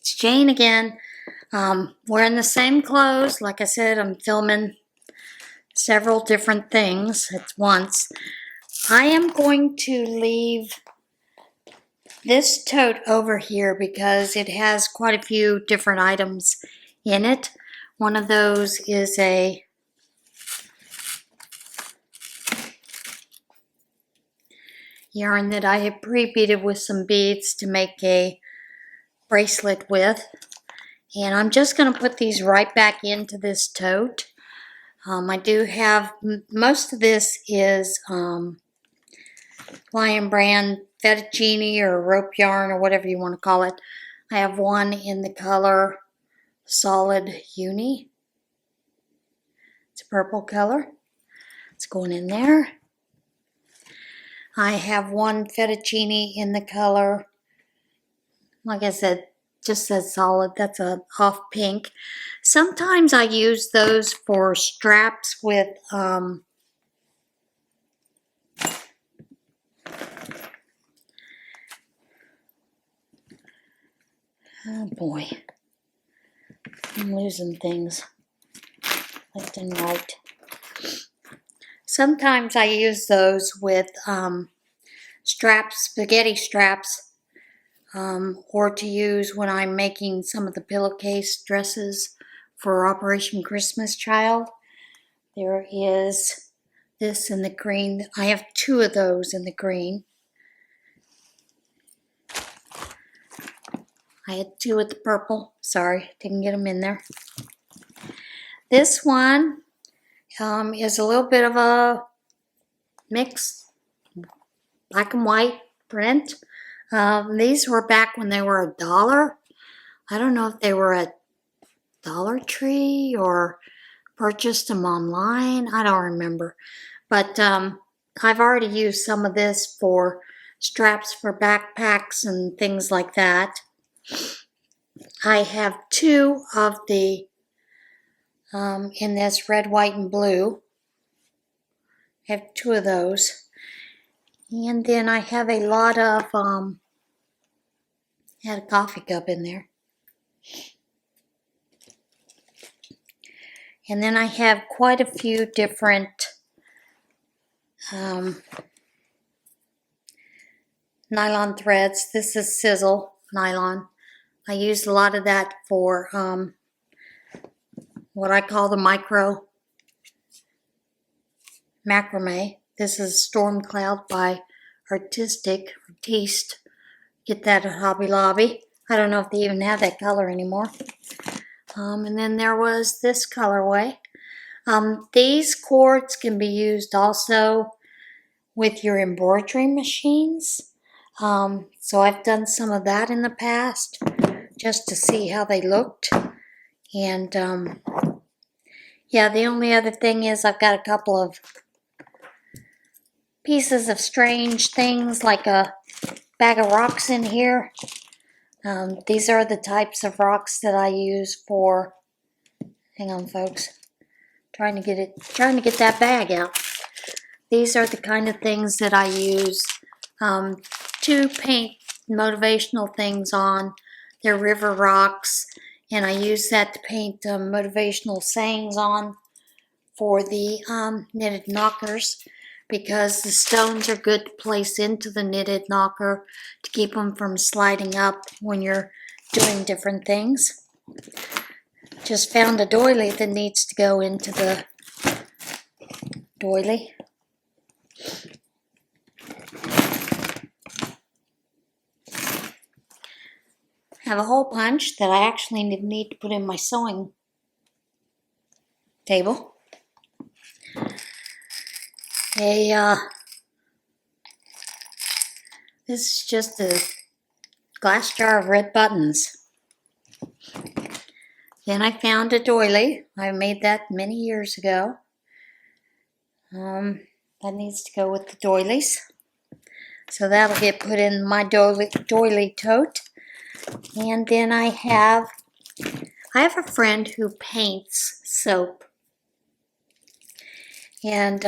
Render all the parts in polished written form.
It's Jane again. Wearing the same clothes. Like I said, I'm filming several different things at once. I am going to leave this tote over here because it has quite a few different items in it. One of those is a yarn that I have pre-beaded with some beads to make a bracelet with. And I'm just going to put these right back into this tote. I do have, most of this is Lion Brand fettuccine or rope yarn or whatever you want to call it. I have one in the color Solid Uni. It's a purple color. It's going in there. I have one fettuccine in the color, like I said, just says solid. That's a off pink. Sometimes I use those for straps with oh boy, I'm losing things left and right. Sometimes I use those with straps, spaghetti straps, or to use when I'm making some of the pillowcase dresses for Operation Christmas Child. There is this in the green. I have two of those in the green. I had two with the purple. Sorry, didn't get them in there. This one is a little bit of a mix, black and white print. These were back when they were $1. I don't know if they were at Dollar Tree or purchased them online. I don't remember. But I've already used some of this for straps for backpacks and things like that. I have two of the in this red, white, and blue. I have two of those. And then I have a lot of, had a coffee cup in there. And then I have quite a few different nylon threads. This is Sizzle nylon. I use a lot of that for what I call the micro macrame. This is Storm Cloud by Artiste. Get that at Hobby Lobby. I don't know if they even have that color anymore. And then there was this colorway. These cords can be used also with your embroidery machines. So I've done some of that in the past just to see how they looked. And yeah, the only other thing is I've got a couple of pieces of strange things like a bag of rocks in here. These are the types of rocks that I use for, hang on folks, trying to get that bag out. These are the kind of things that I use to paint motivational things on. They're river rocks, and I use that to paint motivational sayings on for the knitted knockers, because the stones are good to place into the knitted knocker to keep them from sliding up when you're doing different things. Just found a doily that needs to go into the doily. I have a hole punch that I actually need to put in my sewing table. This is just a glass jar of red buttons. Then I found a doily. I made that many years ago. That needs to go with the doilies. So that'll get put in my doily tote. And then I have a friend who paints soap. And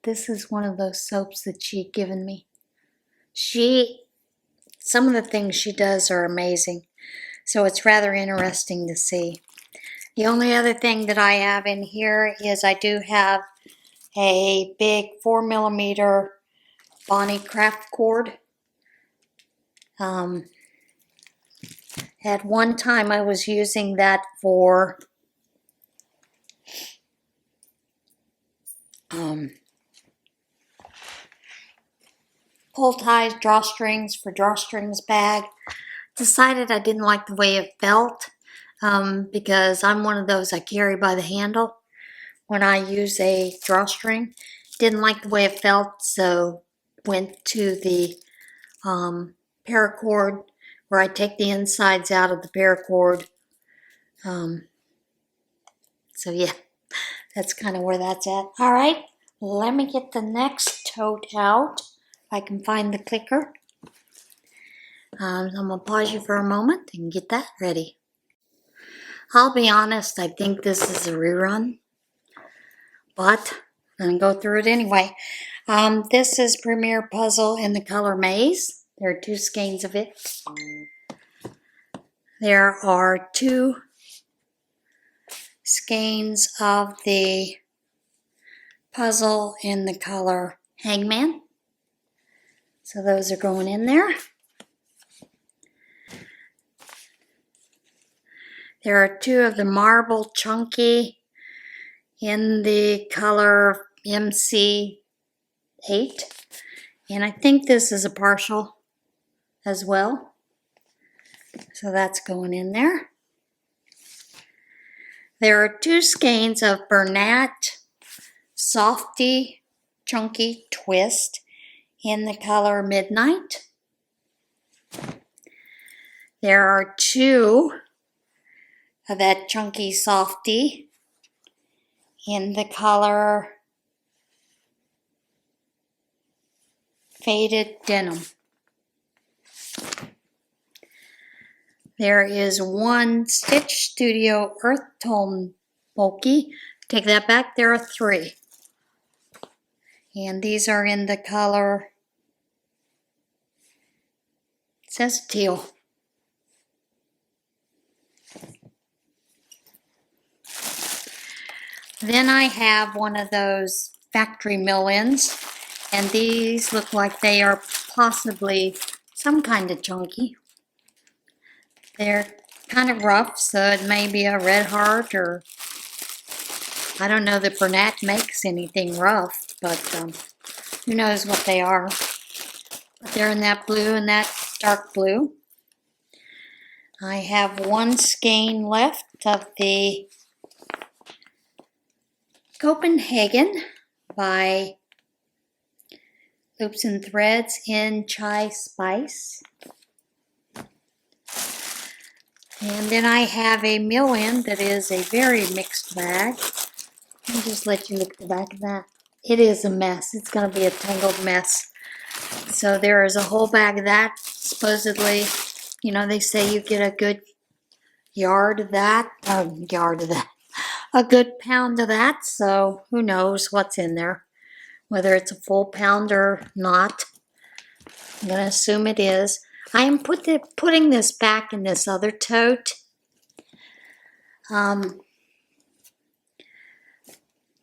this is one of those soaps that she'd given me. Some of the things she does are amazing. So it's rather interesting to see. The only other thing that I have in here is I do have a big 4mm Bonnie craft cord. At one time I was using that for pull ties, drawstrings, for drawstrings bag. Decided I didn't like the way it felt because I'm one of those I carry by the handle when I use a drawstring. Didn't like the way it felt, so went to the paracord where I take the insides out of the paracord. So yeah, that's kind of where that's at. All right, let me get the next tote out. If I can find the clicker. I'm going to pause you for a moment and get that ready. I'll be honest, I think this is a rerun, but I'm going to go through it anyway. This is Premier Puzzle in the color Maze. There are 2 skeins of it. There are 2 skeins of the puzzle in the color Hangman. So those are going in there. There are 2 of the marble chunky in the color MC8. And I think this is a partial as well. So that's going in there. There are 2 skeins of Bernat Softy Chunky Twist in the color Midnight. There are 2 of that Chunky Softy in the color Faded Denim. There is 1 Stitch Studio Earth Tone Bulky. Take that back, there are 3. And these are in the color, it says teal. Then I have one of those factory mill-ins, and these look like they are possibly some kind of chunky. They're kind of rough, so it may be a Red Heart, or I don't know that Bernat makes anything rough, but who knows what they are. But they're in that blue and that dark blue. I have 1 skein left of the Copenhagen by Loops and Threads in Chai Spice. And then I have a mill-in that is a very mixed bag. Let me just let you look at the back of that. It is a mess. It's going to be a tangled mess. So there is a whole bag of that. Supposedly, you know, they say you get a good yard of that. A good pound of that. So who knows what's in there. Whether it's a full pound or not. I'm going to assume it is. I am putting this back in this other tote.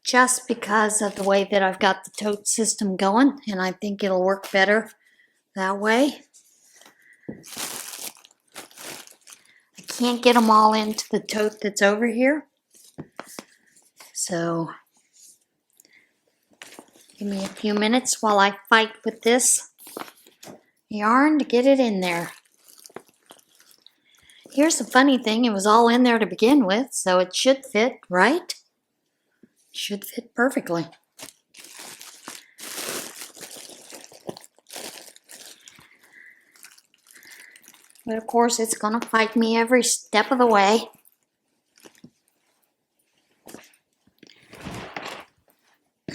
Just because of the way that I've got the tote system going, and I think it'll work better that way. I can't get them all into the tote that's over here. So give me a few minutes while I fight with this yarn to get it in there. Here's the funny thing, it was all in there to begin with, so it should fit, right? Should fit perfectly. But of course it's going to fight me every step of the way.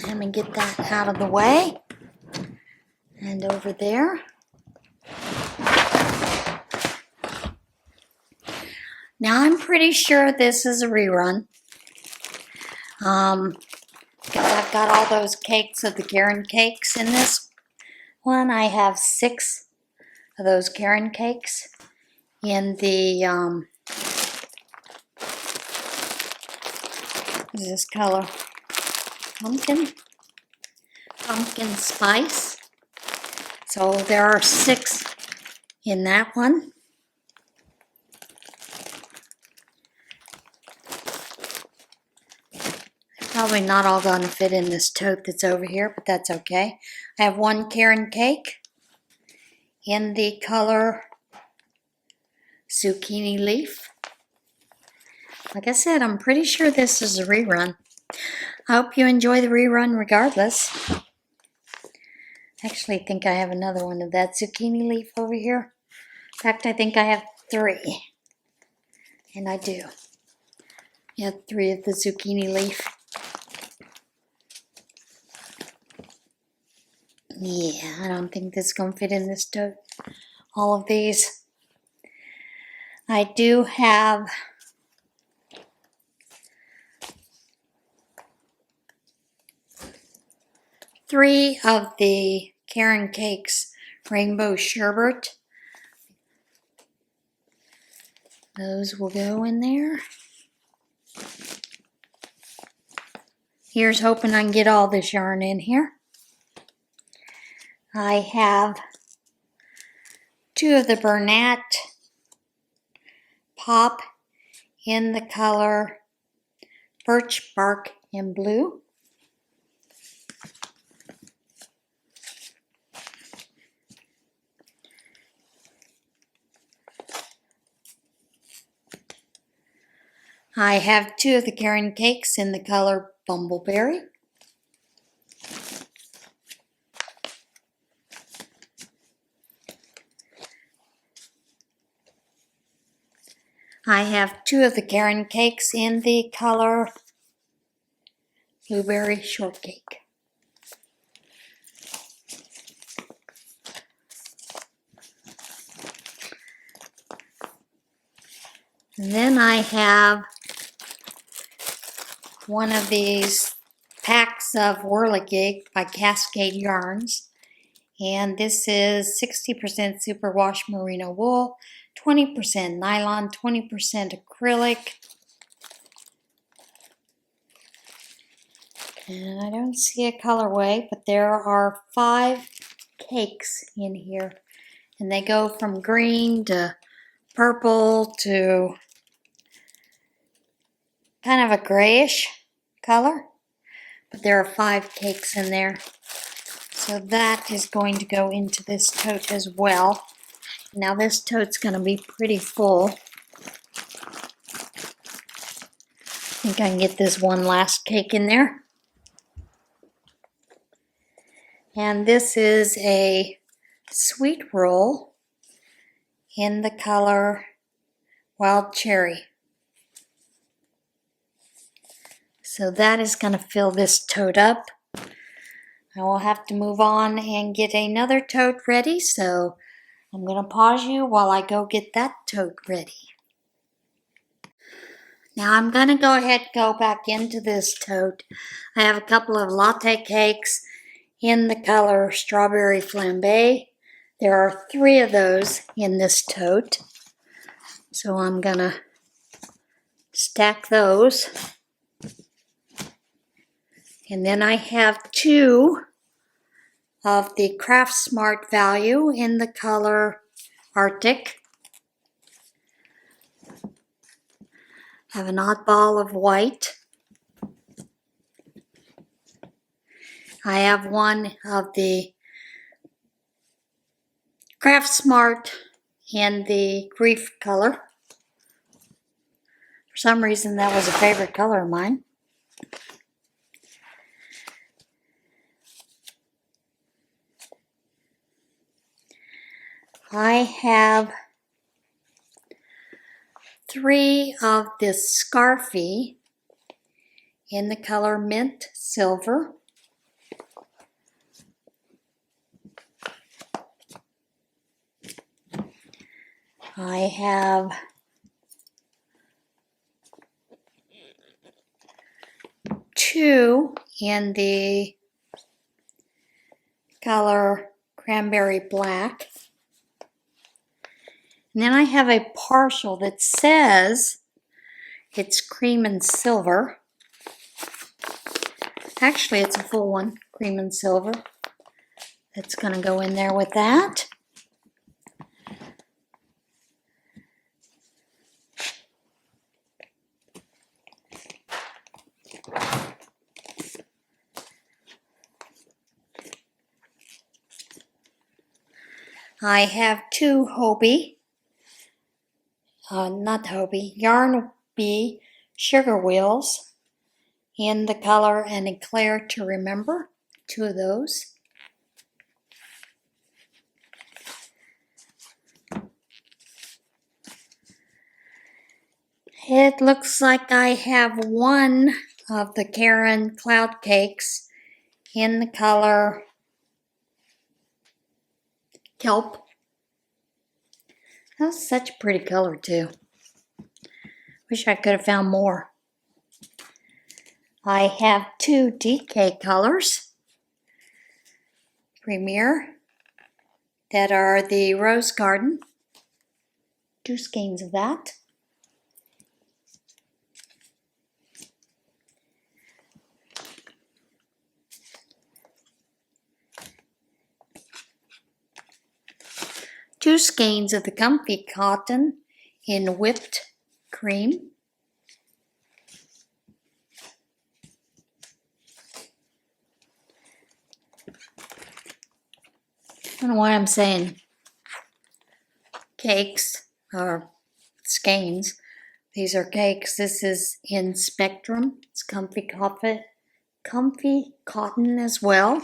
Let me get that out of the way. And over there. Now I'm pretty sure this is a rerun. Because I've got all those cakes of the Karen cakes in this one. I have 6 of those Karen cakes in the, what is this color? Pumpkin spice. So there are 6 in that one. Probably not all going to fit in this tote that's over here, but that's okay. I have 1 Karen cake in the color zucchini leaf. Like I said, I'm pretty sure this is a rerun. I hope you enjoy the rerun regardless. I actually think I have another one of that zucchini leaf over here. In fact, I think I have 3. And I do. I have 3 of the zucchini leaf. Yeah, I don't think this is going to fit in this tote. All of these. I do have three of the Karen Cakes Rainbow Sherbet. Those will go in there. Here's hoping I can get all this yarn in here. I have 2 of the Bernat Pop in the color Birch Bark and Blue. I have 2 of the Karen Cakes in the color Bumbleberry. I have 2 of the Karen Cakes in the color Blueberry Shortcake. And then I have one of these packs of Whirligig by Cascade Yarns. And this is 60% superwash merino wool, 20% nylon, 20% acrylic. And I don't see a colorway, but there are 5 cakes in here. And they go from green to purple to kind of a grayish color. But there are 5 cakes in there. So that is going to go into this tote as well. Now this tote's going to be pretty full. I think I can get this one last cake in there. And this is a sweet roll in the color Wild Cherry. So that is going to fill this tote up. I will have to move on and get another tote ready, so I'm going to pause you while I go get that tote ready. Now I'm going to go ahead and go back into this tote. I have a couple of latte cakes in the color Strawberry Flambe. There are 3 of those in this tote. So I'm going to stack those. And then I have 2 of the Craft Smart Value in the color Arctic. I have an oddball of white. I have one of the Craft Smart in the Grief color. For some reason that was a favorite color of mine. I have 3 of this Scarfie in the color Mint Silver. I have 2 in the color Cranberry Black. And then I have a partial that says it's cream and silver. Actually, it's a full one, cream and silver. That's going to go in there with that. I have two yarn bee sugar wheels in the color and Eclair to Remember, two of those. It looks like I have one of the Karen Cloud Cakes in the color Kelp. That's such a pretty color too. Wish I could have found more. I have two DK colors, Premier, that are the Rose Garden. Two skeins of that. Two skeins of the Comfy Cotton in Whipped Cream. I don't know why I'm saying cakes or skeins. These are cakes. This is in Spectrum. It's Comfy Cotton as well.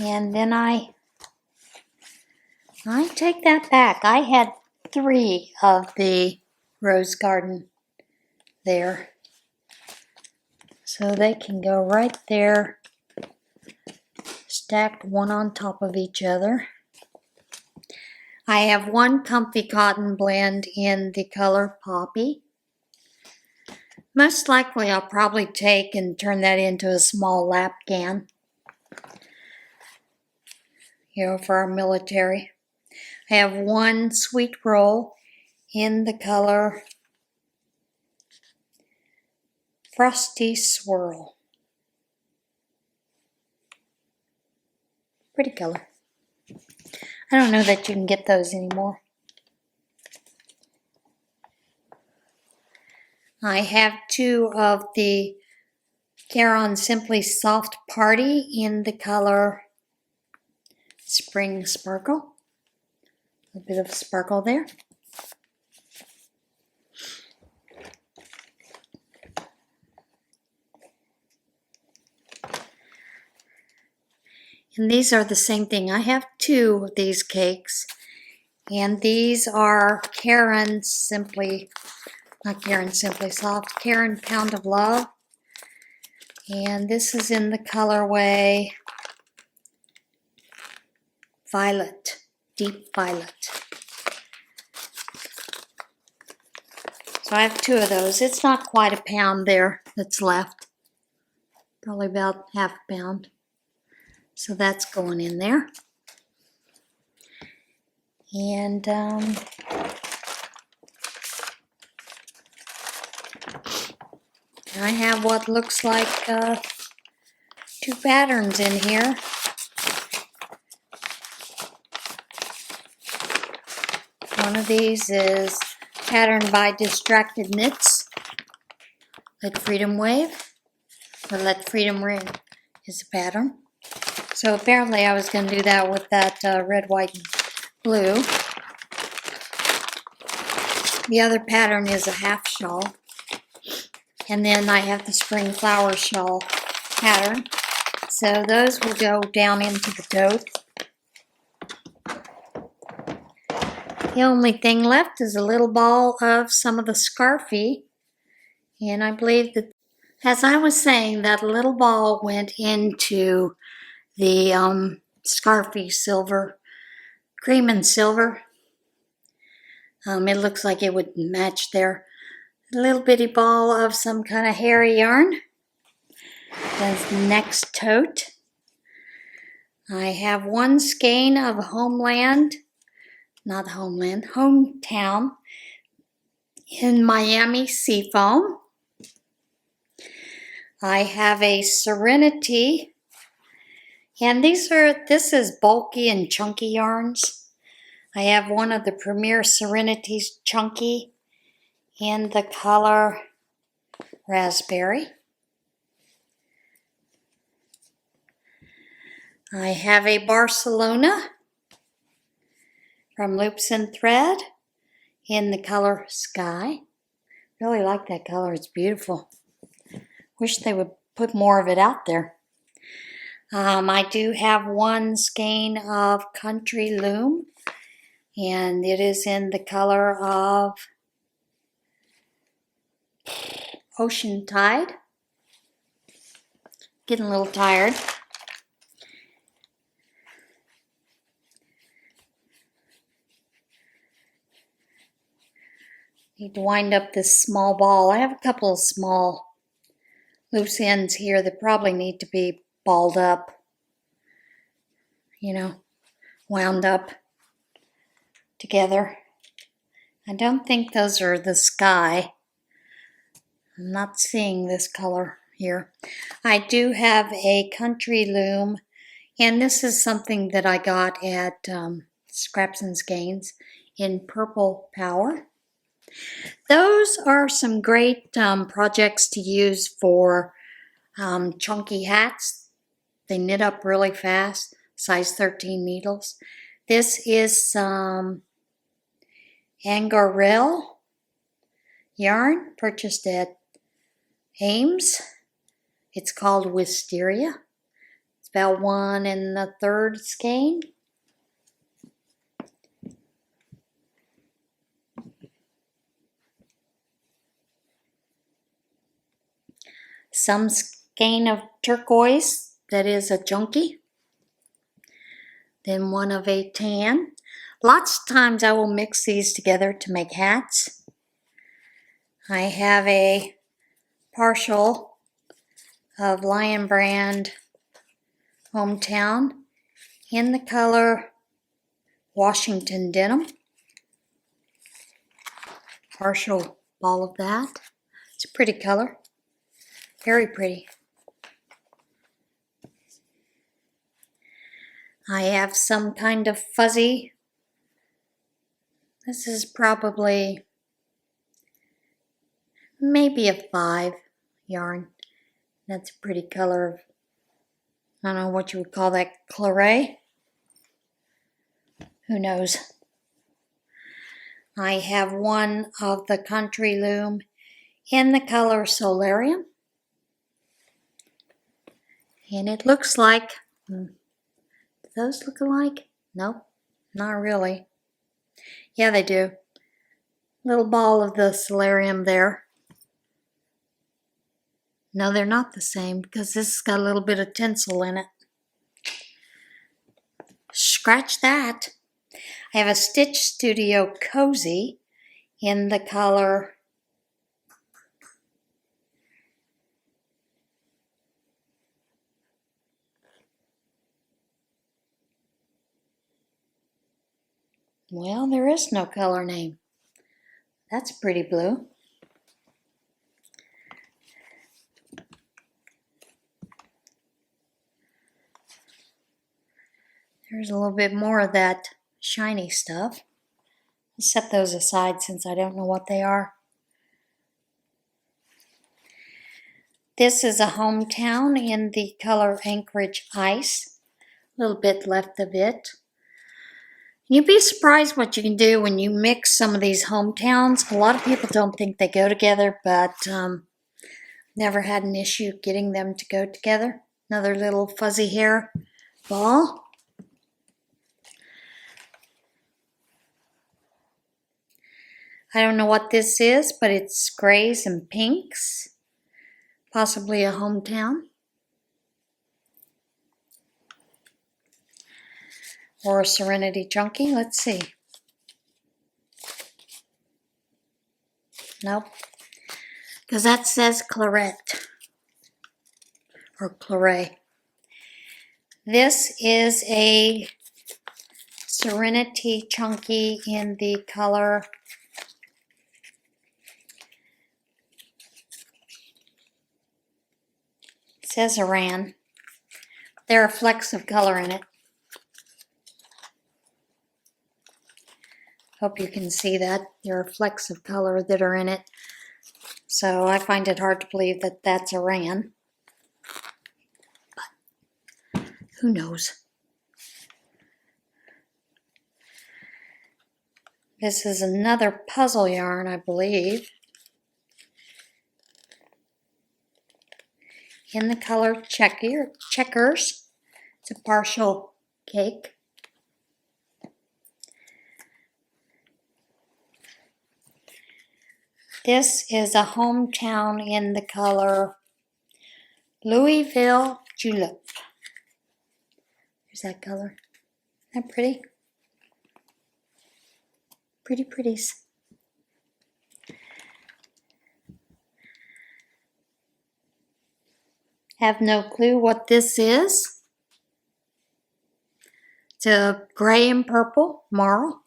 And then I take that back. I had three of the Rose Garden there. So they can go right there, stacked one on top of each other. I have one Comfy Cotton blend in the color Poppy. Most likely I'll probably take and turn that into a small lap can, for our military. I have one Sweet Roll in the color Frosty Swirl. Pretty color. I don't know that you can get those anymore. I have two of the Caron Simply Soft Party in the color Spring Sparkle. A bit of sparkle there. And these are the same thing. I have two of these cakes. And these are Caron Pound of Love. And this is in the colorway Violet, Deep Violet. So I have two of those. It's not quite a pound there that's left. Probably about half a pound. So that's going in there. And I have what looks like two patterns in here. One of these is patterned by Distracted Knits. Let Freedom Wave, or Let Freedom Ring is the pattern. So apparently I was going to do that with that red, white, and blue. The other pattern is a half shawl. And then I have the spring flower shawl pattern. So those will go down into the tote. The only thing left is a little ball of some of the Scarfy. And I believe that, as I was saying, that little ball went into the Scarfy silver, cream and silver. It looks like it would match there. A little bitty ball of some kind of hairy yarn. That's the next tote. I have one skein of hometown in Miami Seafoam. I have a Serenity, and this is bulky and chunky yarns. I have one of the Premier Serenities chunky in the color raspberry. I have a Barcelona from Loops and Thread in the color Sky. Really like that color, it's beautiful. Wish they would put more of it out there. I do have one skein of Country Loom, and it is in the color of Ocean Tide. Getting a little tired. Need to wind up this small ball. I have a couple of small loose ends here that probably need to be balled up. You know, wound up together. I don't think those are the Sky. I'm not seeing this color here. I do have a Country Loom, and this is something that I got at Scraps and Skeins in Purple Power. Those are some great projects to use for chunky hats. They knit up really fast, size 13 needles. This is some Angora yarn purchased at Ames. It's called Wisteria. It's about 1 1/3 skein. Some skein of turquoise that is a chunky. Then one of a tan. Lots of times I will mix these together to make hats. I have a partial of Lion Brand Hometown in the color Washington Denim. Partial ball of that. It's a pretty color. Very pretty. I have some kind of fuzzy. This is probably maybe a 5 yarn. That's a pretty color. I don't know what you would call that, claret. Who knows? I have one of the Country Loom in the color Solarium. And it looks like, do those look alike? Nope, not really. Yeah, they do. Little ball of the Solarium there. No, they're not the same because this has got a little bit of tinsel in it. Scratch that. I have a Stitch Studio Cozy in the color well, there is no color name. That's pretty blue. There's a little bit more of that shiny stuff. I'll set those aside since I don't know what they are. This is a Hometown in the color Anchorage Ice. A little bit left of it. You'd be surprised what you can do when you mix some of these hometowns. A lot of people don't think they go together, but never had an issue getting them to go together. Another little fuzzy hair ball. I don't know what this is, but it's grays and pinks. Possibly a Hometown. Or a Serenity Chunky. Let's see. Nope. Because that says claret. Or claret. This is a Serenity Chunky in the color says Iran. There are flecks of color in it. Hope you can see that. There are flecks of color that are in it. So I find it hard to believe that that's Iran. But who knows? This is another puzzle yarn, I believe. In the color checkers. It's a partial cake. This is a hometown in the color Louisville Julep. There's that color. Isn't that pretty? Pretty pretties. Have no clue what this is. It's a gray and purple marl.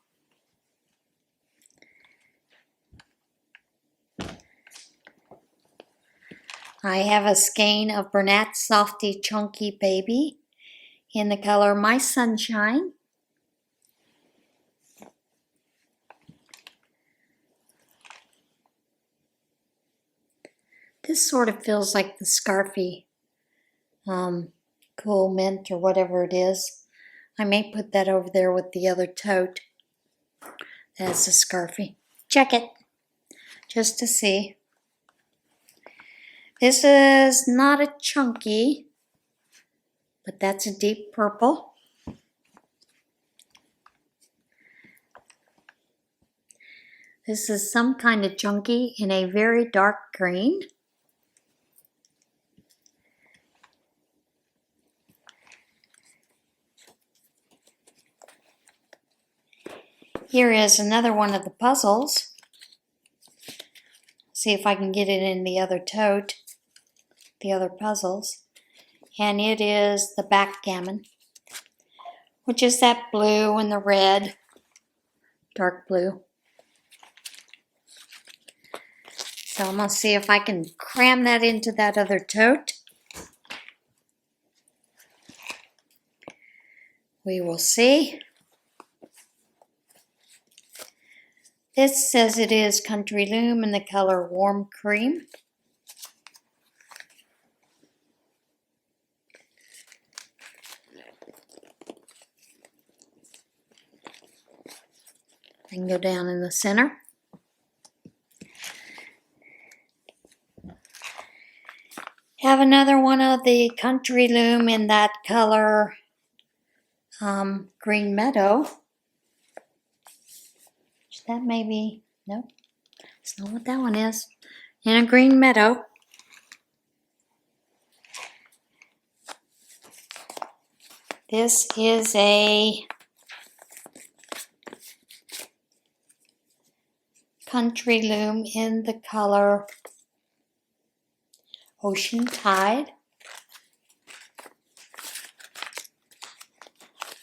I have a skein of Bernat Softy Chunky Baby in the color My Sunshine. This sort of feels like the Scarfy Cool Mint or whatever it is. I may put that over there with the other tote. That's a Scarfy. Check it, just to see. This is not a chunky, but that's a deep purple. This is some kind of chunky in a very dark green. Here is another one of the puzzles. See if I can get it in the other tote, the other puzzles. And it is the backgammon, which is that blue and the red, dark blue. So I'm going to see if I can cram that into that other tote. We will see. This says it is Country Loom in the color Warm Cream. I can go down in the center. Have another one of the Country Loom in that color Green Meadow. That may be, nope, that's not what that one is. In a Green Meadow. This is a Country Loom in the color Ocean Tide.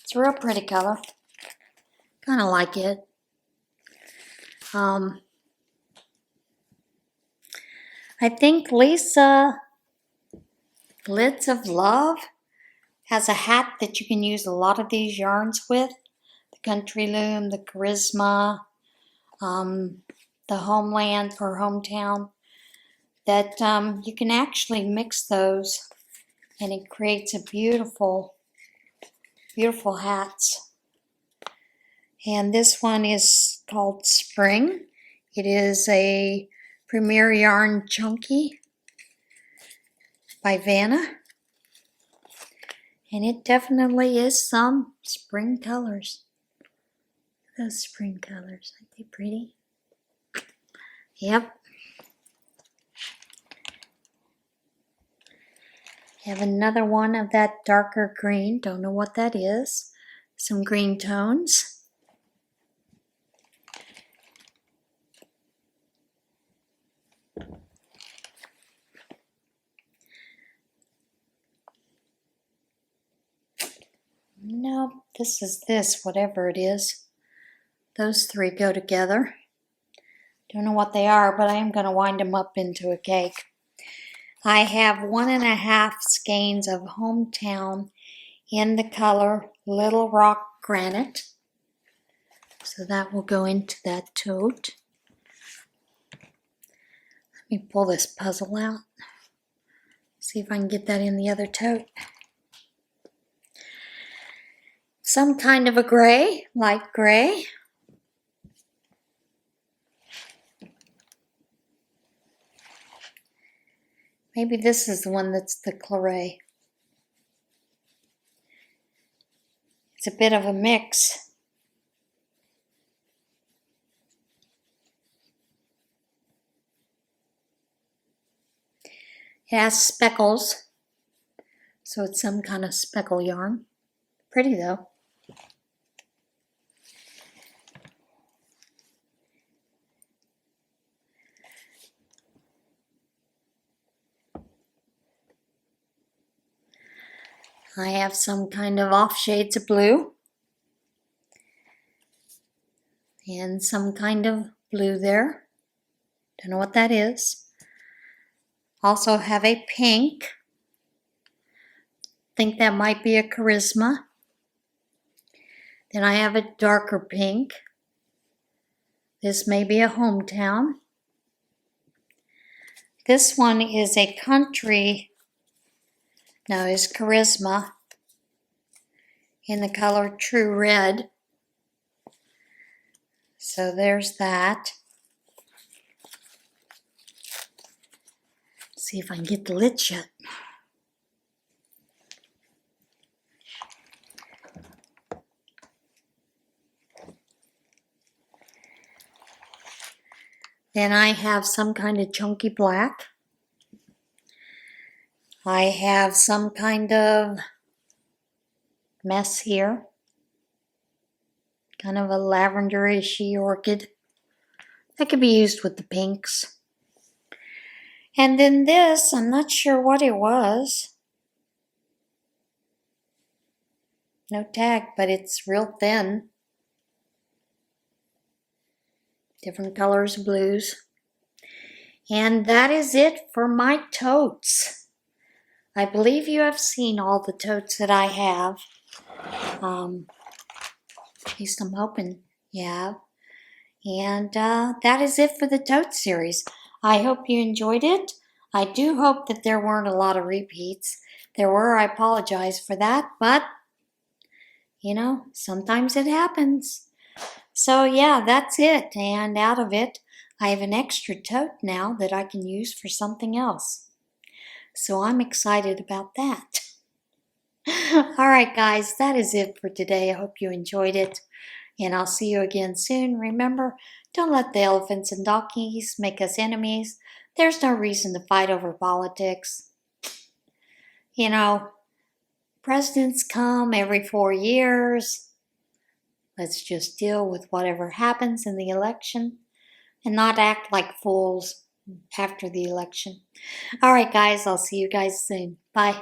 It's a real pretty color. Kind of like it. I think Lisa Lids of Love has a hat that you can use a lot of these yarns with. The Country Loom, the Charisma, the Homeland or Hometown. That you can actually mix those and it creates a beautiful, beautiful hats. And this one is called Spring. It is a Premier Yarn Chunky by Vanna. And it definitely is some spring colors. Those spring colors, aren't they pretty? Yep. Have another one of that darker green. Don't know what that is. Some green tones. this is this, whatever it is. Those three go together. Don't know what they are, but I am going to wind them up into a cake. I have 1.5 skeins of Hometown in the color Little Rock Granite. So that will go into that tote. Let me pull this puzzle out. See if I can get that in the other tote. Some kind of a gray, light gray. Maybe this is the one that's the claret. It's a bit of a mix. It has speckles, so it's some kind of speckle yarn. Pretty though. I have some kind of off shades of blue and some kind of blue there. Don't know what that is. Also have a pink. Think that might be a Charisma. Then I have a darker pink. This may be a Hometown. This one is a country, no, is Charisma in the color True Red. So there's that. See if I can get the lid shut. Then I have some kind of chunky black. I have some kind of mess here. Kind of a lavenderish-y orchid. That could be used with the pinks. And then this, I'm not sure what it was. No tag, but it's real thin. Different colors of blues. And that is it for my totes. I believe you have seen all the totes that I have. At least I'm hoping you have. And that is it for the tote series. I hope you enjoyed it. I do hope that there weren't a lot of repeats. There were, I apologize for that, but you know, sometimes it happens. So yeah, that's it. And out of it, I have an extra tote now that I can use for something else. So I'm excited about that. All right, guys, that is it for today. I hope you enjoyed it. And I'll see you again soon. Remember, don't let the elephants and donkeys make us enemies. There's no reason to fight over politics. You know, presidents come every 4 years. Let's just deal with whatever happens in the election and not act like fools after the election. All right, guys, I'll see you guys soon. Bye.